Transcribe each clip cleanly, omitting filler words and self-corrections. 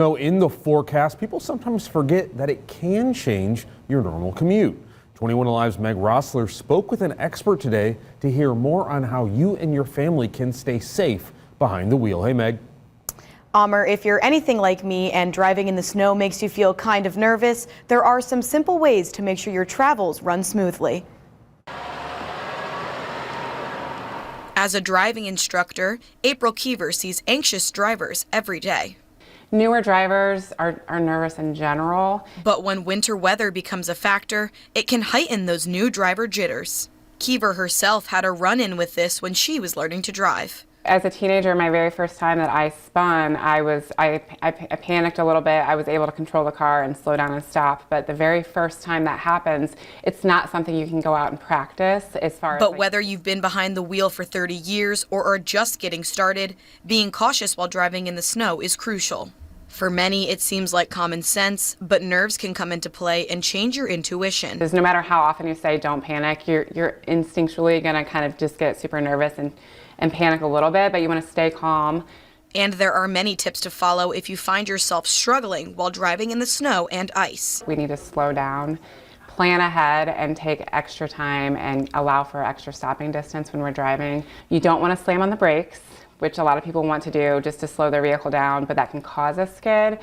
So in the forecast, people sometimes forget that it can change your normal commute. 21 Alive's Meg Rossler spoke with an expert today to hear more on how you and your family can stay safe behind the wheel. Hey, Meg. Amr, if you're anything like me and driving in the snow makes you feel kind of nervous, there are some simple ways to make sure your travels run smoothly. As a driving instructor, April Keever sees anxious drivers every day. Newer drivers are nervous in general. But when winter weather becomes a factor, it can heighten those new driver jitters. Keever herself had a run-in with this when she was learning to drive. As a teenager, my very first time that I spun, I panicked a little bit. I was able to control the car and slow down and stop. But the very first time that happens, it's not something you can go out and practice as far as. But whether you've been behind the wheel for 30 years or are just getting started, being cautious while driving in the snow is crucial. For many, it seems like common sense, but nerves can come into play and change your intuition. Because no matter how often you say don't panic, you're instinctually going to kind of just get super nervous and panic a little bit, but you want to stay calm. And there are many tips to follow if you find yourself struggling while driving in the snow and ice. We need to slow down, plan ahead, and take extra time and allow for extra stopping distance when we're driving. You don't want to slam on the brakes, which a lot of people want to do just to slow their vehicle down, but that can cause a skid.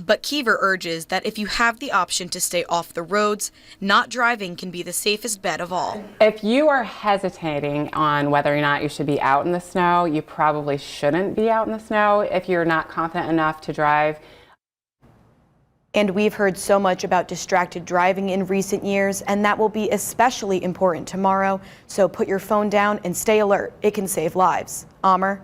But Keever urges that if you have the option to stay off the roads, not driving can be the safest bet of all. If you are hesitating on whether or not you should be out in the snow, you probably shouldn't be out in the snow if you're not confident enough to drive. And we've heard so much about distracted driving in recent years, and that will be especially important tomorrow. So put your phone down and stay alert. It can save lives. Amr?